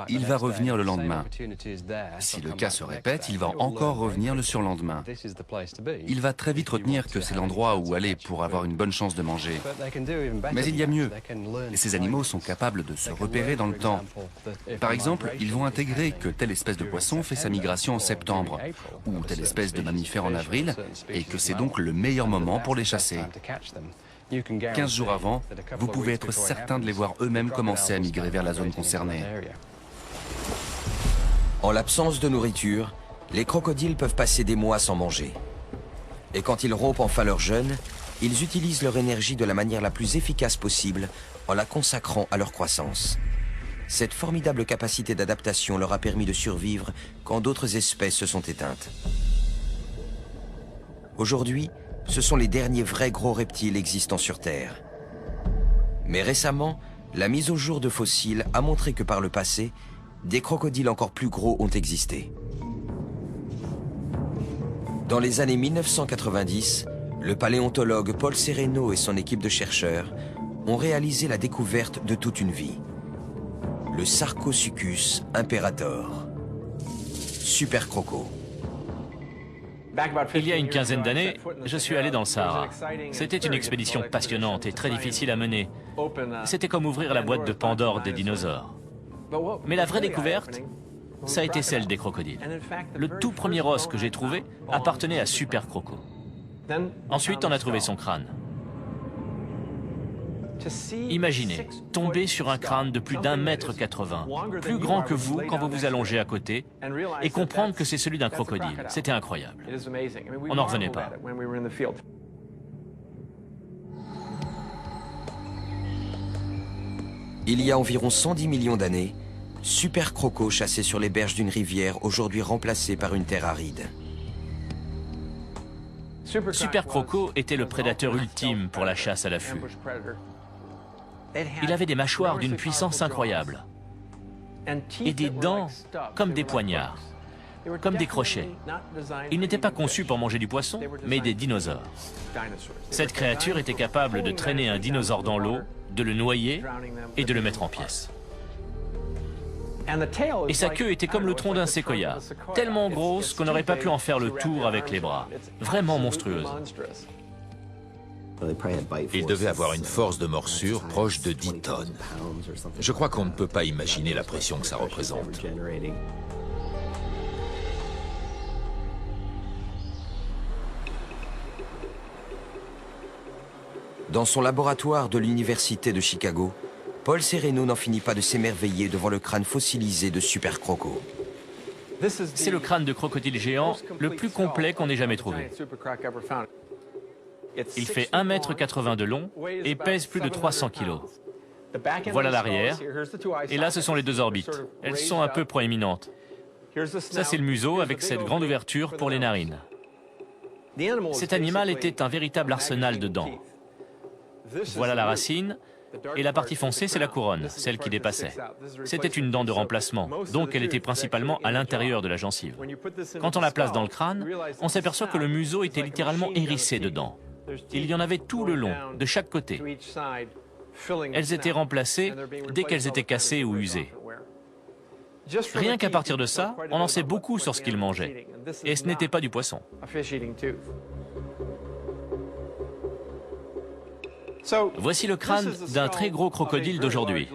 Il va revenir le lendemain. Si le cas se répète, il va encore revenir le surlendemain. Il va très vite retenir que c'est l'endroit où aller pour avoir une bonne chance de manger. Mais il y a mieux. Ces animaux sont capables de se repérer dans le temps. Par exemple, ils vont intégrer que telle espèce de poisson fait sa migration en septembre, ou telle espèce de mammifère en avril, et que c'est donc le meilleur moment pour les chasser. 15 jours avant, vous pouvez être certain de les voir eux-mêmes commencer à migrer vers la zone concernée. En l'absence de nourriture, les crocodiles peuvent passer des mois sans manger. Et quand ils rompent enfin leur jeûne, ils utilisent leur énergie de la manière la plus efficace possible en la consacrant à leur croissance. Cette formidable capacité d'adaptation leur a permis de survivre quand d'autres espèces se sont éteintes. Aujourd'hui, ce sont les derniers vrais gros reptiles existants sur Terre. Mais récemment, la mise au jour de fossiles a montré que par le passé, des crocodiles encore plus gros ont existé. Dans les années 1990, le paléontologue Paul Sereno et son équipe de chercheurs ont réalisé la découverte de toute une vie. Le Sarcosuchus imperator. Super croco. Il y a une quinzaine d'années, je suis allé dans le Sahara. C'était une expédition passionnante et très difficile à mener. C'était comme ouvrir la boîte de Pandore des dinosaures. Mais la vraie découverte, ça a été celle des crocodiles. Le tout premier os que j'ai trouvé appartenait à Super Croco. Ensuite, on a trouvé son crâne. Imaginez, tomber sur un crâne de plus d'1,80 m, plus grand que vous quand vous vous allongez à côté, et comprendre que c'est celui d'un crocodile. C'était incroyable. On n'en revenait pas. Il y a environ 110 millions d'années, Super Croco chassait sur les berges d'une rivière aujourd'hui remplacée par une terre aride. Super Croco était le prédateur ultime pour la chasse à l'affût. Il avait des mâchoires d'une puissance incroyable et des dents comme des poignards, comme des crochets. Il n'était pas conçu pour manger du poisson, mais des dinosaures. Cette créature était capable de traîner un dinosaure dans l'eau, de le noyer et de le mettre en pièces. Et sa queue était comme le tronc d'un séquoia, tellement grosse qu'on n'aurait pas pu en faire le tour avec les bras. Vraiment monstrueuse. Il devait avoir une force de morsure proche de 10 tonnes. Je crois qu'on ne peut pas imaginer la pression que ça représente. Dans son laboratoire de l'université de Chicago, Paul Sereno n'en finit pas de s'émerveiller devant le crâne fossilisé de Super Croco. C'est le crâne de crocodile géant le plus complet qu'on ait jamais trouvé. Il fait 1,80 m de long et pèse plus de 300 kg. Voilà l'arrière, et là ce sont les deux orbites. Elles sont un peu proéminentes. Ça c'est le museau avec cette grande ouverture pour les narines. Cet animal était un véritable arsenal de dents. Voilà la racine, et la partie foncée c'est la couronne, celle qui dépassait. C'était une dent de remplacement, donc elle était principalement à l'intérieur de la gencive. Quand on la place dans le crâne, on s'aperçoit que le museau était littéralement hérissé de dents. Il y en avait tout le long, de chaque côté. Elles étaient remplacées dès qu'elles étaient cassées ou usées. Rien qu'à partir de ça, on en sait beaucoup sur ce qu'ils mangeaient. Et ce n'était pas du poisson. Voici le crâne d'un très gros crocodile d'aujourd'hui.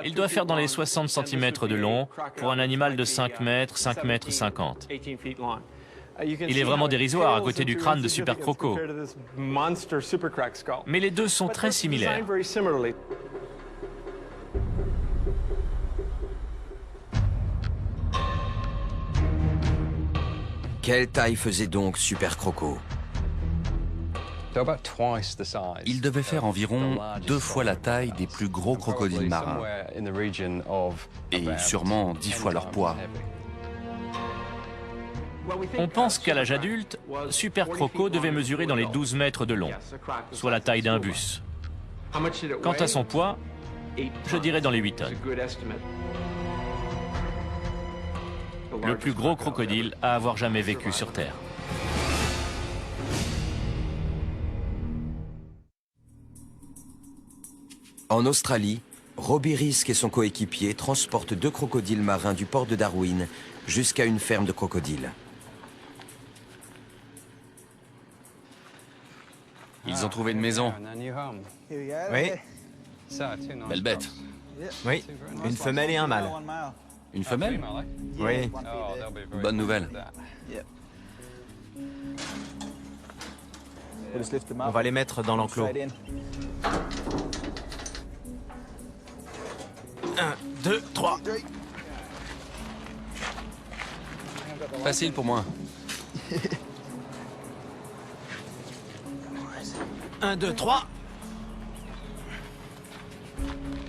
Il doit faire dans les 60 cm de long pour un animal de 5 mètres, 5 mètres 50. Il est vraiment dérisoire à côté du crâne de Super Croco. Mais les deux sont très similaires. Quelle taille faisait donc Super Croco? Il devait faire environ 2 fois la taille des plus gros crocodiles marins, et sûrement 10 fois leur poids. On pense qu'à l'âge adulte, Super Croco devait mesurer dans les 12 mètres de long, soit la taille d'un bus. Quant à son poids, je dirais dans les 8 tonnes. Le plus gros crocodile à avoir jamais vécu sur Terre. En Australie, Robbie Risk et son coéquipier transportent 2 crocodiles marins du port de Darwin jusqu'à une ferme de crocodiles. Ils ont trouvé une maison. Oui, Belle bête. oui, une femelle et un mâle. Une femelle? Oui. Bonne nouvelle. On va les mettre dans l'enclos. 1, 2, 3. Facile pour moi. 1, 2, 3.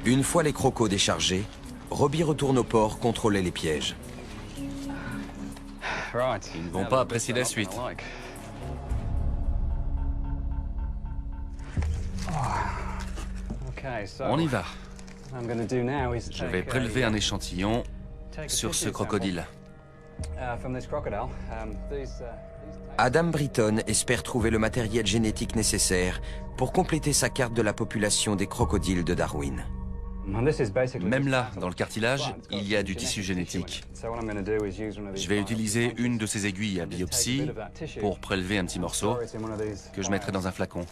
Une fois les crocos déchargés, Robbie retourne au port contrôler les pièges. Ils ne vont pas apprécier la suite. On y va. Je vais prélever un échantillon sur ce crocodile. Adam Britton espère trouver le matériel génétique nécessaire pour compléter sa carte de la population des crocodiles de Darwin. Même là, dans le cartilage, il y a du tissu génétique. Je vais utiliser une de ces aiguilles à biopsie pour prélever un petit morceau que je mettrai dans un flacon.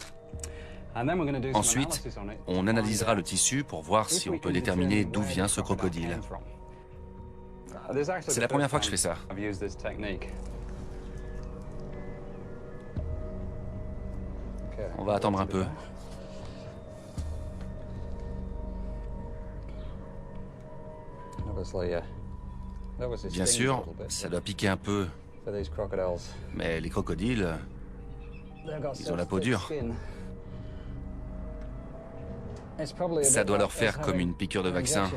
Ensuite, on analysera le tissu pour voir si on peut déterminer d'où vient ce crocodile. C'est la première fois que je fais ça. On va attendre un peu. Bien sûr, ça doit piquer un peu, mais les crocodiles, ils ont la peau dure. Ça doit leur faire comme une piqûre de vaccin.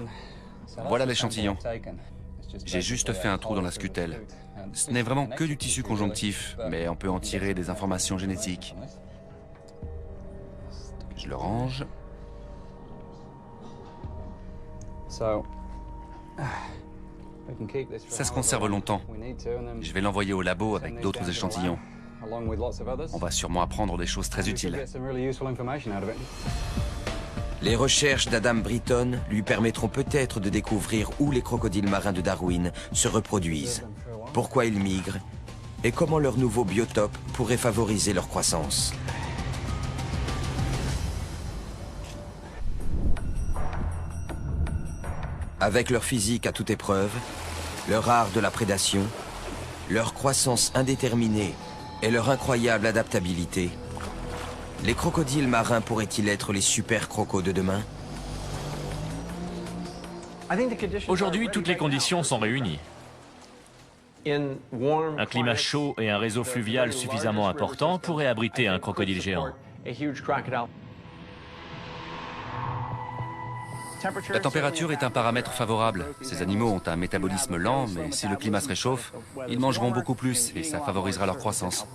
Voilà l'échantillon. J'ai juste fait un trou dans la scutelle. Ce n'est vraiment que du tissu conjonctif, mais on peut en tirer des informations génétiques. Je le range. Ça se conserve longtemps. Je vais l'envoyer au labo avec d'autres échantillons. On va sûrement apprendre des choses très utiles. Les recherches d'Adam Britton lui permettront peut-être de découvrir où les crocodiles marins de Darwin se reproduisent, pourquoi ils migrent et comment leur nouveau biotope pourrait favoriser leur croissance. Avec leur physique à toute épreuve, leur art de la prédation, leur croissance indéterminée et leur incroyable adaptabilité, les crocodiles marins pourraient-ils être les super crocos de demain? Aujourd'hui, toutes les conditions sont réunies. Un climat chaud et un réseau fluvial suffisamment important pourraient abriter un crocodile géant. La température est un paramètre favorable. Ces animaux ont un métabolisme lent, mais si le climat se réchauffe, ils mangeront beaucoup plus et ça favorisera leur croissance.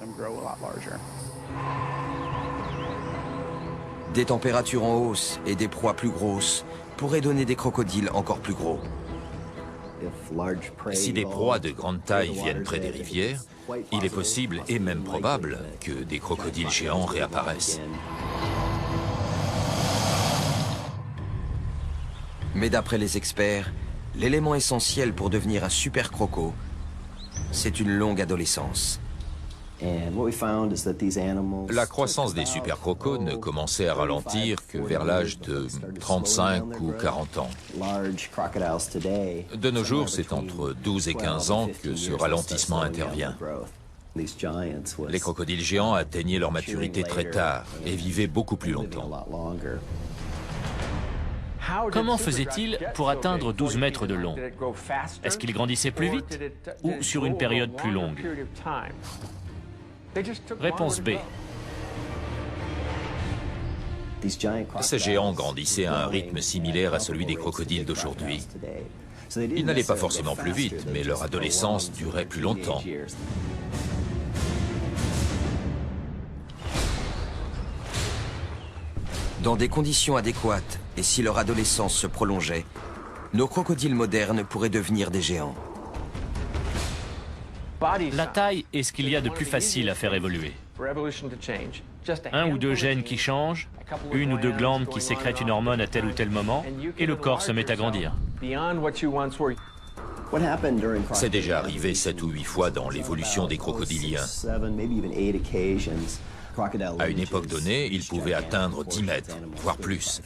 Des températures en hausse et des proies plus grosses pourraient donner des crocodiles encore plus gros. Si des proies de grande taille viennent près des rivières, il est possible et même probable que des crocodiles géants réapparaissent. Mais d'après les experts, l'élément essentiel pour devenir un super croco, c'est une longue adolescence. La croissance des super crocos ne commençait à ralentir que vers l'âge de 35 ou 40 ans. De nos jours, c'est entre 12 et 15 ans que ce ralentissement intervient. Les crocodiles géants atteignaient leur maturité très tard et vivaient beaucoup plus longtemps. Comment faisait-il pour atteindre 12 mètres de long? Est-ce qu'il grandissait plus vite ou sur une période plus longue? Réponse B. Ces géants grandissaient à un rythme similaire à celui des crocodiles d'aujourd'hui. Ils n'allaient pas forcément plus vite, mais leur adolescence durait plus longtemps. Dans des conditions adéquates, et si leur adolescence se prolongeait, nos crocodiles modernes pourraient devenir des géants. La taille est ce qu'il y a de plus facile à faire évoluer. Un ou deux gènes qui changent une ou deux glandes qui sécrètent une hormone à tel ou tel moment, et le corps se met à grandir. C'est déjà arrivé 7 ou 8 fois dans l'évolution des crocodiliens. À une époque donnée, ils pouvaient atteindre 10 mètres, voire plus.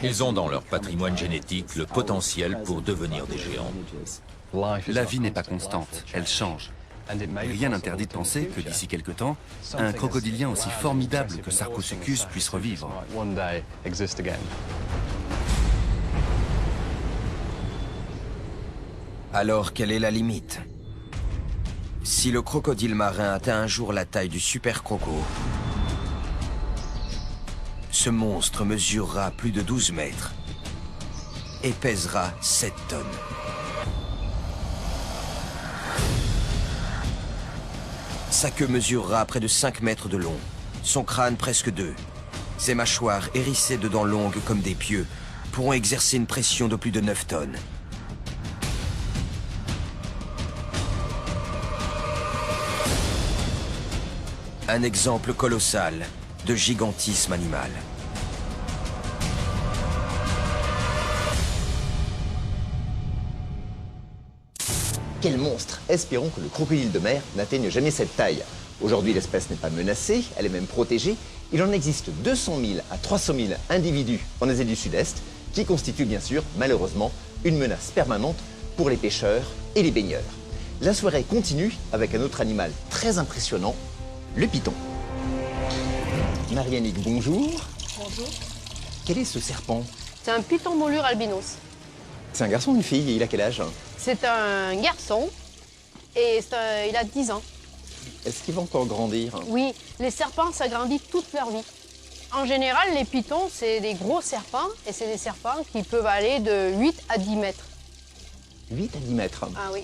Ils ont dans leur patrimoine génétique le potentiel pour devenir des géants. La vie n'est pas constante, elle change. Rien n'interdit de penser que d'ici quelque temps, un crocodilien aussi formidable que Sarcosuchus puisse revivre. Alors, quelle est la limite? Si le crocodile marin atteint un jour la taille du super croco, ce monstre mesurera plus de 12 mètres et pèsera 7 tonnes. Sa queue mesurera près de 5 mètres de long, son crâne presque 2. Ses mâchoires hérissées de dents longues comme des pieux pourront exercer une pression de plus de 9 tonnes. Un exemple colossal de gigantisme animal. Quel monstre! Espérons que le crocodile de mer n'atteigne jamais cette taille. Aujourd'hui, l'espèce n'est pas menacée, elle est même protégée. Il en existe 200 000 à 300 000 individus en Asie du Sud-Est, qui constituent bien sûr, malheureusement, une menace permanente pour les pêcheurs et les baigneurs. La soirée continue avec un autre animal très impressionnant, le python. Marie-Annick, bonjour. Bonjour. Quel est ce serpent? C'est un python moulure albinos. C'est un garçon ou une fille? Et il a quel âge? C'est un garçon et il a 10 ans. Est-ce qu'il va encore grandir? Oui, les serpents, ça grandit toute leur vie. En général, les pythons, c'est des gros serpents et c'est des serpents qui peuvent aller de 8 à 10 mètres. 8 à 10 mètres? Ah oui.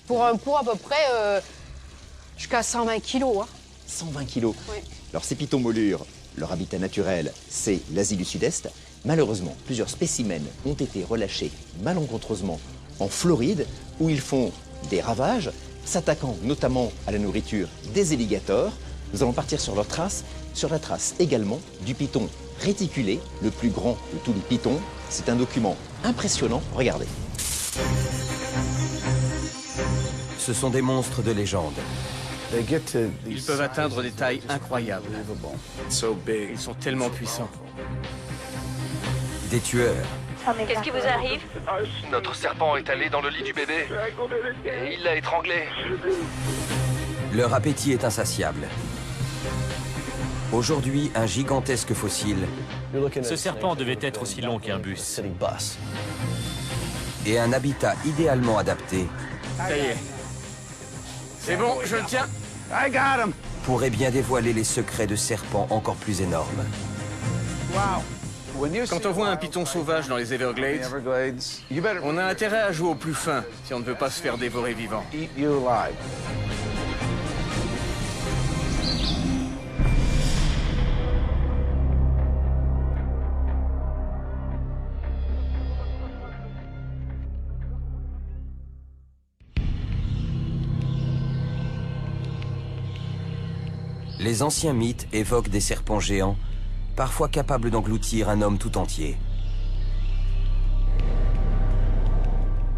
Pour un poids à peu près jusqu'à 120 kilos. Hein. 120 kilos. Oui. Alors ces pythons moulures, leur habitat naturel, c'est l'Asie du Sud-Est. Malheureusement, plusieurs spécimens ont été relâchés malencontreusement en Floride, où ils font des ravages, s'attaquant notamment à la nourriture des alligators. Nous allons partir sur leur trace, sur la trace également du python réticulé, le plus grand de tous les pythons. C'est un document impressionnant, regardez. Ce sont des monstres de légende. Ils peuvent atteindre des tailles incroyables. Ils sont tellement puissants. Des tueurs. Qu'est-ce qui vous arrive? Notre serpent est allé dans le lit du bébé et il l'a étranglé. Leur appétit est insatiable. Aujourd'hui, un gigantesque fossile Ce serpent devait être aussi long qu'un bus. et un habitat idéalement adapté Ça y est. C'est bon, je le tiens. pourrait bien dévoiler les secrets de serpents encore plus énormes. Quand on voit un python sauvage dans les Everglades, on a intérêt à jouer au plus fin si on ne veut pas se faire dévorer vivant. Les anciens mythes évoquent des serpents géants, parfois capables d'engloutir un homme tout entier.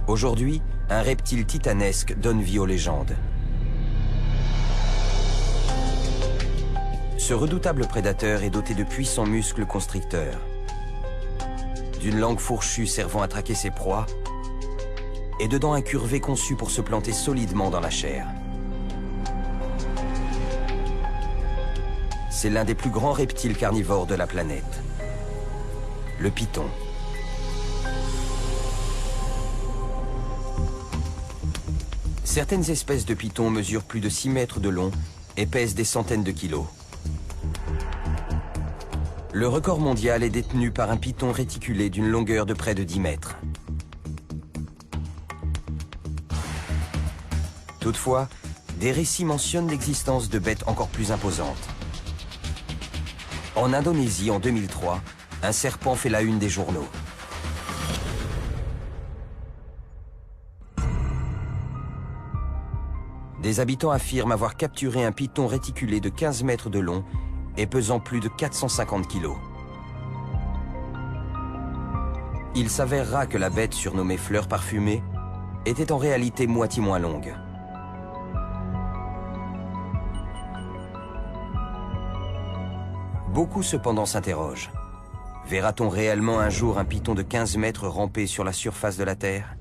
Aujourd'hui, un reptile titanesque donne vie aux légendes. Ce redoutable prédateur est doté de puissants muscles constricteurs, d'une langue fourchue servant à traquer ses proies, et de dents incurvées conçues pour se planter solidement dans la chair. C'est l'un des plus grands reptiles carnivores de la planète, le python. Certaines espèces de pythons mesurent plus de 6 mètres de long et pèsent des centaines de kilos. Le record mondial est détenu par un python réticulé d'une longueur de près de 10 mètres. Toutefois, des récits mentionnent l'existence de bêtes encore plus imposantes. En Indonésie, en 2003, un serpent fait la une des journaux. Des habitants affirment avoir capturé un python réticulé de 15 mètres de long et pesant plus de 450 kilos. Il s'avérera que la bête surnommée Fleur Parfumée était en réalité moitié moins longue. Beaucoup cependant s'interrogent. Verra-t-on réellement un jour un python de 15 mètres ramper sur la surface de la Terre?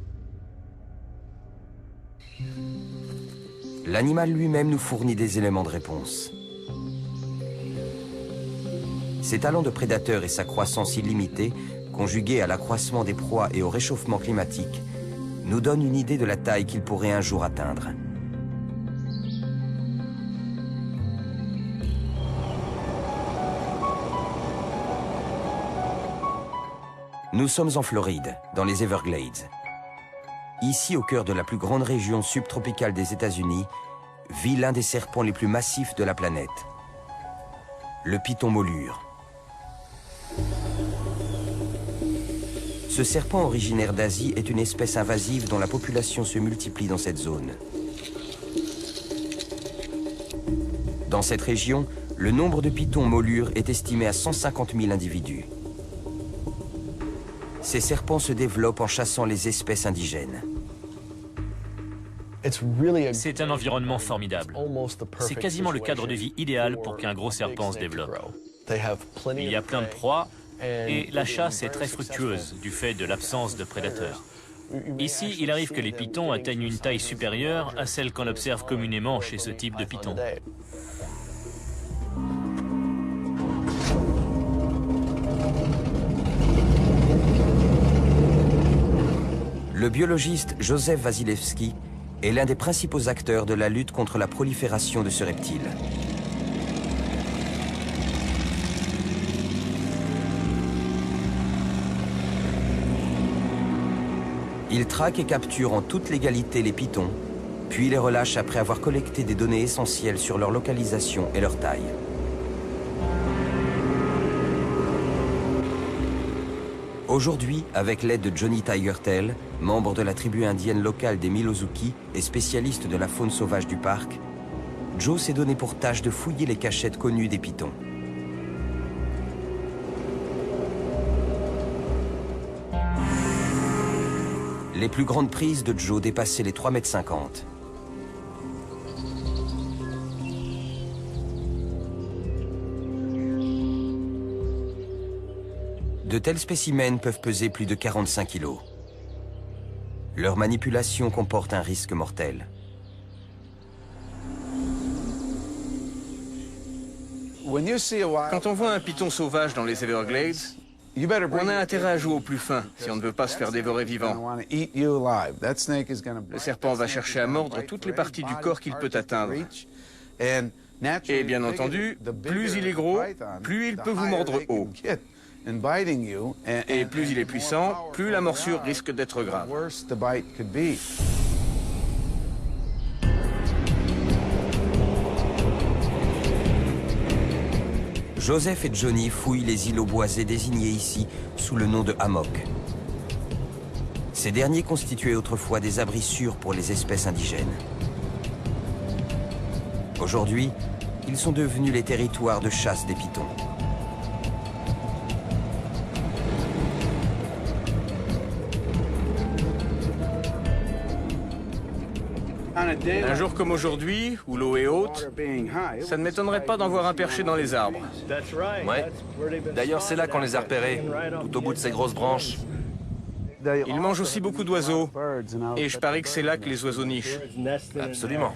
L'animal lui-même nous fournit des éléments de réponse. Ses talents de prédateur et sa croissance illimitée, conjugués à l'accroissement des proies et au réchauffement climatique, nous donnent une idée de la taille qu'il pourrait un jour atteindre. Nous sommes en Floride, dans les Everglades. Ici, au cœur de la plus grande région subtropicale des États-Unis, vit l'un des serpents les plus massifs de la planète, le python molure. Ce serpent originaire d'Asie est une espèce invasive dont la population se multiplie dans cette zone. Dans cette région, le nombre de pythons molures est estimé à 150 000 individus. Ces serpents se développent en chassant les espèces indigènes. C'est un environnement formidable. C'est quasiment le cadre de vie idéal pour qu'un gros serpent se développe. Il y a plein de proies et la chasse est très fructueuse du fait de l'absence de prédateurs. Ici, il arrive que les pythons atteignent une taille supérieure à celle qu'on observe communément chez ce type de python. Le biologiste Joseph Wasilewski est l'un des principaux acteurs de la lutte contre la prolifération de ce reptile. Il traque et capture en toute légalité les pythons, puis les relâche après avoir collecté des données essentielles sur leur localisation et leur taille. Aujourd'hui, avec l'aide de Johnny Tigertail, membre de la tribu indienne locale des Milozuki et spécialiste de la faune sauvage du parc, Joe s'est donné pour tâche de fouiller les cachettes connues des pythons. Les plus grandes prises de Joe dépassaient les 3,50 m. De tels spécimens peuvent peser plus de 45 kg. Leur manipulation comporte un risque mortel. Quand on voit un python sauvage dans les Everglades, on a intérêt à jouer au plus fin si on ne veut pas se faire dévorer vivant. Le serpent va chercher à mordre toutes les parties du corps qu'il peut atteindre. Et bien entendu, plus il est gros, plus il peut vous mordre haut. Et plus il est puissant, plus la morsure risque d'être grave. Joseph et Johnny fouillent les îlots boisés désignés ici sous le nom de hammocks. Ces derniers constituaient autrefois des abris sûrs pour les espèces indigènes. Aujourd'hui, ils sont devenus les territoires de chasse des pythons. Un jour comme aujourd'hui, où l'eau est haute, ça ne m'étonnerait pas d'en voir un perché dans les arbres. Ouais. D'ailleurs, c'est là qu'on les a repérés, tout au bout de ces grosses branches. Ils mangent aussi beaucoup d'oiseaux, et je parie que c'est là que les oiseaux nichent. Absolument.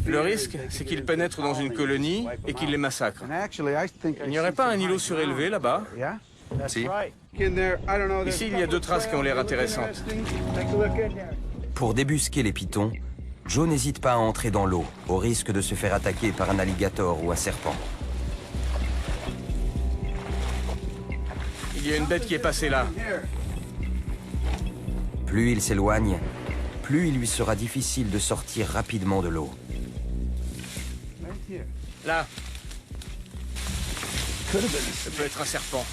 Le risque, c'est qu'ils pénètrent dans une colonie et qu'ils les massacrent. Il n'y aurait pas un îlot surélevé là-bas? Si. Ici, il y a deux traces qui ont l'air intéressantes. Pour débusquer les pythons, Joe n'hésite pas à entrer dans l'eau, au risque de se faire attaquer par un alligator ou un serpent. Il y a une bête qui est passée là. Plus il s'éloigne, plus il lui sera difficile de sortir rapidement de l'eau. Là. Ça peut être un serpent.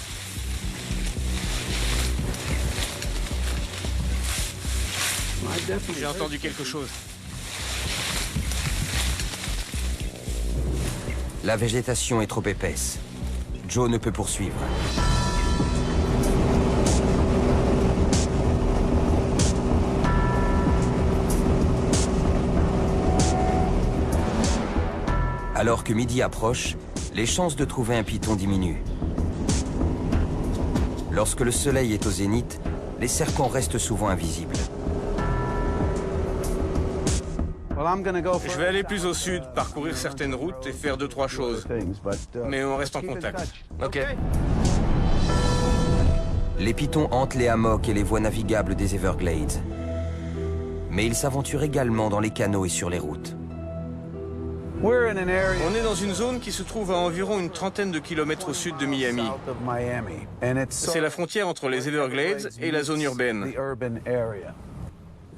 J'ai entendu quelque chose. La végétation est trop épaisse. Joe ne peut poursuivre. Alors que midi approche, les chances de trouver un python diminuent. Lorsque le soleil est au zénith, les serpents restent souvent invisibles. Je vais aller plus au sud, parcourir certaines routes et faire 2-3 choses. Mais on reste en contact. Ok. Les pythons hantent les hammocks et les voies navigables des Everglades. Mais ils s'aventurent également dans les canaux et sur les routes. On est dans une zone qui se trouve à environ une trentaine de kilomètres au sud de Miami. C'est la frontière entre les Everglades et la zone urbaine.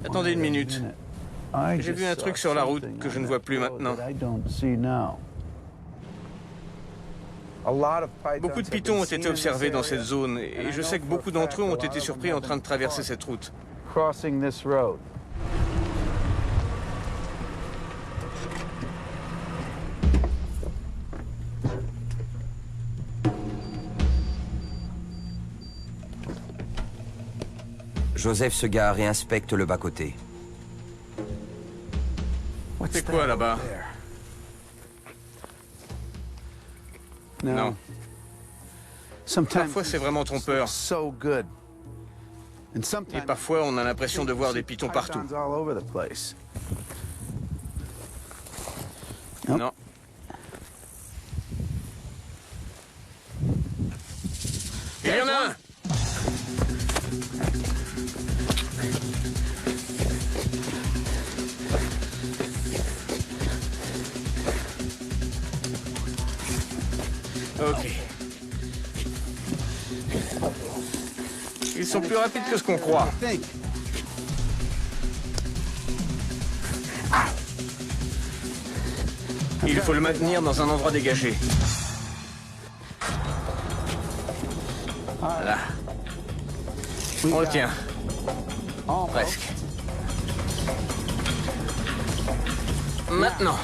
Attendez une minute. J'ai vu un truc sur la route que je ne vois plus maintenant. Beaucoup de pythons ont été observés dans cette zone et je sais que beaucoup d'entre eux ont été surpris en train de traverser cette route. Joseph se gare et inspecte le bas-côté. C'est quoi là-bas? Non. Parfois c'est vraiment trompeur. Et parfois on a l'impression de voir des pythons partout. Non. Il y en a un! Ok. Ils sont plus rapides que ce qu'on croit. Il faut le maintenir dans un endroit dégagé. Voilà. On le tient. Presque. Maintenant.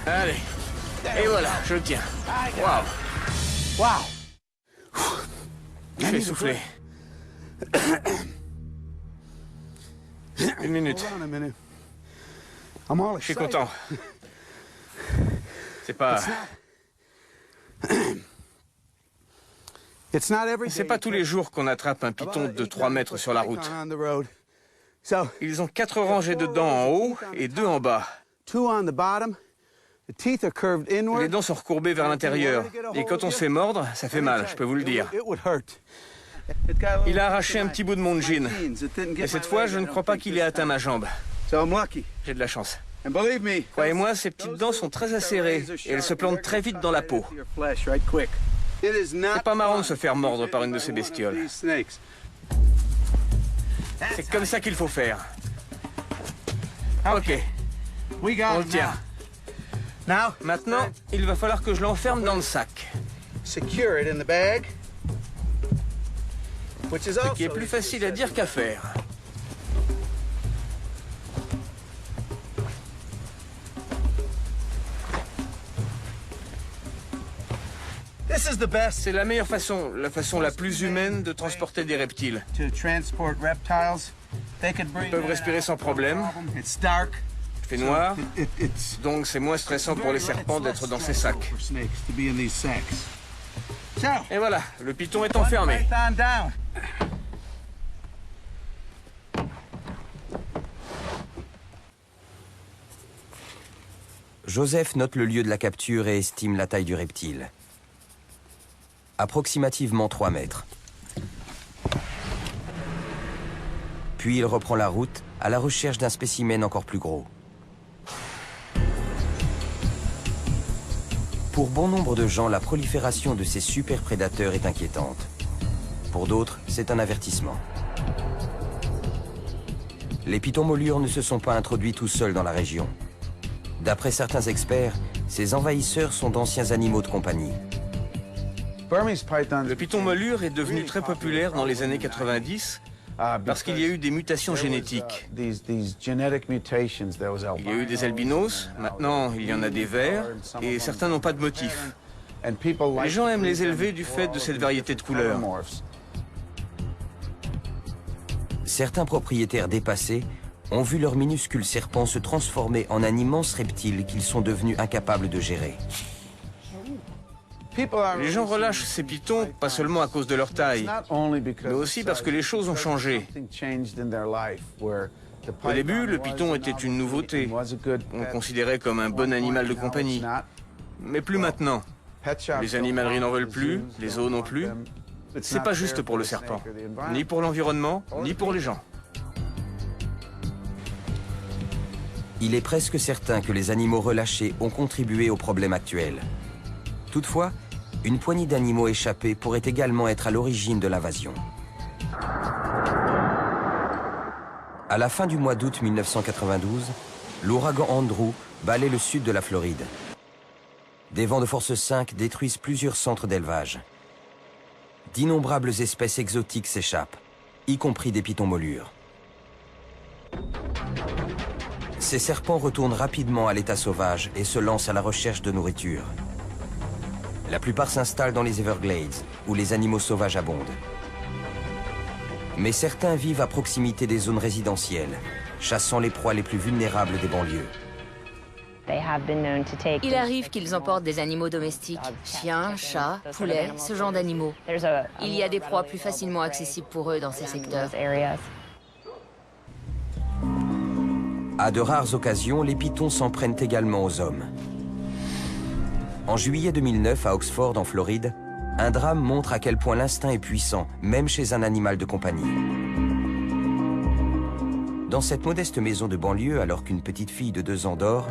Allez. Et voilà, je le tiens. Waouh. Je vais souffler. Une minute. Je suis content. C'est pas... C'est pas tous les jours qu'on attrape un python de 3 mètres sur la route. Ils ont 4 rangées de dents en haut et 2 en bas. Les dents sont recourbées vers l'intérieur. Et quand on se fait mordre, ça fait mal, je peux vous le dire. Il a arraché un petit bout de mon jean. Et cette fois, je ne crois pas qu'il ait atteint ma jambe. J'ai de la chance. Croyez-moi, ces petites dents sont très acérées et elles se plantent très vite dans la peau. C'est pas marrant de se faire mordre par une de ces bestioles. C'est comme ça qu'il faut faire. Ok. On le tient. Maintenant, il va falloir que je l'enferme dans le sac. Ce qui est plus facile à dire qu'à faire. C'est la meilleure façon, la façon la plus humaine de transporter des reptiles. Ils peuvent respirer sans problème. Il fait noir, donc c'est moins stressant pour les serpents d'être dans ces sacs. Et voilà, le python est enfermé. Joseph note le lieu de la capture et estime la taille du reptile. Approximativement 3 mètres. Puis il reprend la route à la recherche d'un spécimen encore plus gros. Pour bon nombre de gens, la prolifération de ces super prédateurs est inquiétante. Pour d'autres, c'est un avertissement. Les pythons molures ne se sont pas introduits tout seuls dans la région. D'après certains experts, ces envahisseurs sont d'anciens animaux de compagnie. Le python molure est devenu très populaire dans les années 90 parce qu'il y a eu des mutations génétiques. Il y a eu des albinos, maintenant il y en a des verts, et certains n'ont pas de motif. Les gens aiment les élever du fait de cette variété de couleurs. Certains propriétaires dépassés ont vu leurs minuscules serpents se transformer en un immense reptile qu'ils sont devenus incapables de gérer. Les gens relâchent ces pythons pas seulement à cause de leur taille, mais aussi parce que les choses ont changé. Au début, le python était une nouveauté. On le considérait comme un bon animal de compagnie. Mais plus maintenant. Les animaleries n'en veulent plus, les zoos non plus. C'est pas juste pour le serpent, ni pour l'environnement, ni pour les gens. Il est presque certain que les animaux relâchés ont contribué au problème actuel. Toutefois, une poignée d'animaux échappés pourrait également être à l'origine de l'invasion. À la fin du mois d'août 1992, l'ouragan Andrew balaie le sud de la Floride. Des vents de force 5 détruisent plusieurs centres d'élevage. D'innombrables espèces exotiques s'échappent, y compris des pythons molures. Ces serpents retournent rapidement à l'état sauvage et se lancent à la recherche de nourriture. La plupart s'installent dans les Everglades, où les animaux sauvages abondent. Mais certains vivent à proximité des zones résidentielles, chassant les proies les plus vulnérables des banlieues. Il arrive qu'ils emportent des animaux domestiques, chiens, chats, poulets, ce genre d'animaux. Il y a des proies plus facilement accessibles pour eux dans ces secteurs. À de rares occasions, les pythons s'en prennent également aux hommes. En juillet 2009, à Oxford, en Floride, un drame montre à quel point l'instinct est puissant, même chez un animal de compagnie. Dans cette modeste maison de banlieue, alors qu'une petite fille de 2 ans dort,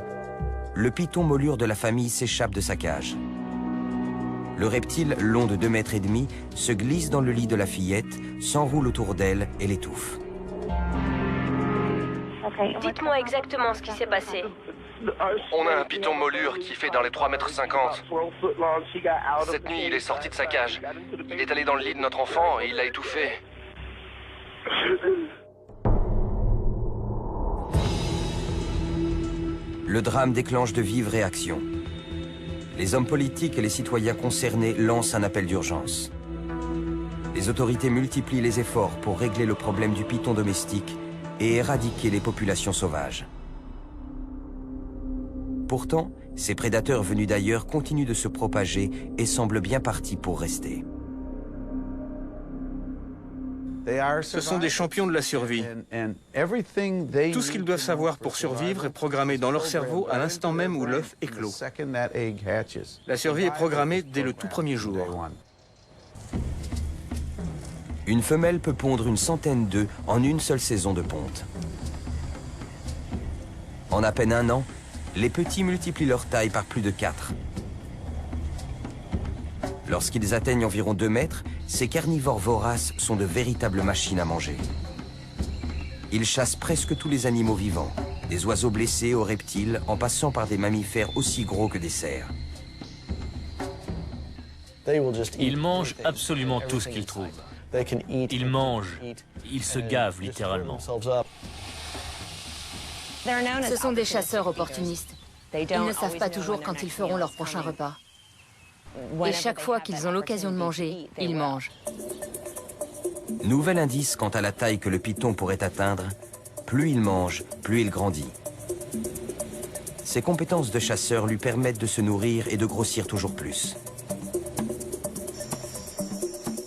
le python molure de la famille s'échappe de sa cage. Le reptile, long de 2,5 mètres, se glisse dans le lit de la fillette, s'enroule autour d'elle et l'étouffe. Dites-moi exactement ce qui s'est passé. On a un python molure qui fait dans les 3,50 mètres. Cette nuit, il est sorti de sa cage. Il est allé dans le lit de notre enfant et il l'a étouffé. Le drame déclenche de vives réactions. Les hommes politiques et les citoyens concernés lancent un appel d'urgence. Les autorités multiplient les efforts pour régler le problème du python domestique et éradiquer les populations sauvages. Pourtant, ces prédateurs venus d'ailleurs continuent de se propager et semblent bien partis pour rester. Ce sont des champions de la survie. Tout ce qu'ils doivent savoir pour survivre est programmé dans leur cerveau à l'instant même où l'œuf éclot. La survie est programmée dès le tout premier jour. Une femelle peut pondre une centaine d'œufs en une seule saison de ponte. En à peine 1 an, les petits multiplient leur taille par plus de 4. Lorsqu'ils atteignent environ 2 mètres, ces carnivores voraces sont de véritables machines à manger. Ils chassent presque tous les animaux vivants, des oiseaux blessés aux reptiles, en passant par des mammifères aussi gros que des cerfs. Ils mangent absolument tout ce qu'ils trouvent. Ils mangent, ils se gavent littéralement. Ce sont des chasseurs opportunistes. Ils ne savent pas toujours quand ils feront leur prochain repas. Et chaque fois qu'ils ont l'occasion de manger, ils mangent. Nouvel indice quant à la taille que le python pourrait atteindre, plus il mange, plus il grandit. Ses compétences de chasseur lui permettent de se nourrir et de grossir toujours plus.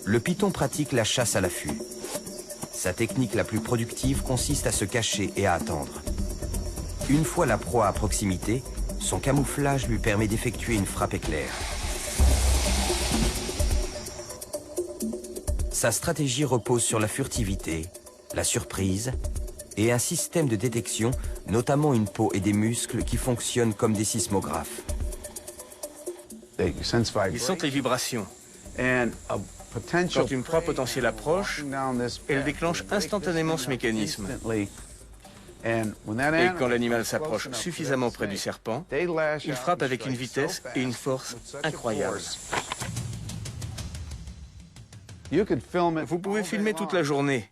Le python pratique la chasse à l'affût. Sa technique la plus productive consiste à se cacher et à attendre. Une fois la proie à proximité, son camouflage lui permet d'effectuer une frappe éclair. Sa stratégie repose sur la furtivité, la surprise et un système de détection, notamment une peau et des muscles qui fonctionnent comme des sismographes. Ils sentent les vibrations. Quand une proie potentielle approche, elle déclenche instantanément ce mécanisme. Et quand l'animal s'approche suffisamment près du serpent, il frappe avec une vitesse et une force incroyables. Vous pouvez filmer toute la journée,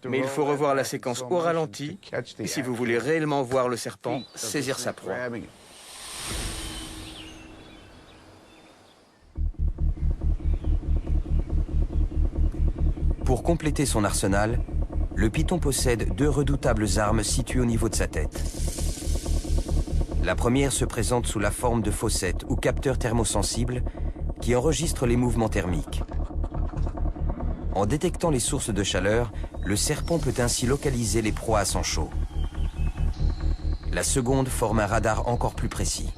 mais il faut revoir la séquence au ralenti si vous voulez réellement voir le serpent saisir sa proie. Pour compléter son arsenal, le python possède 2 redoutables armes situées au niveau de sa tête. La première se présente sous la forme de fossettes ou capteurs thermosensibles qui enregistrent les mouvements thermiques. En détectant les sources de chaleur, le serpent peut ainsi localiser les proies à sang chaud. La seconde forme un radar encore plus précis.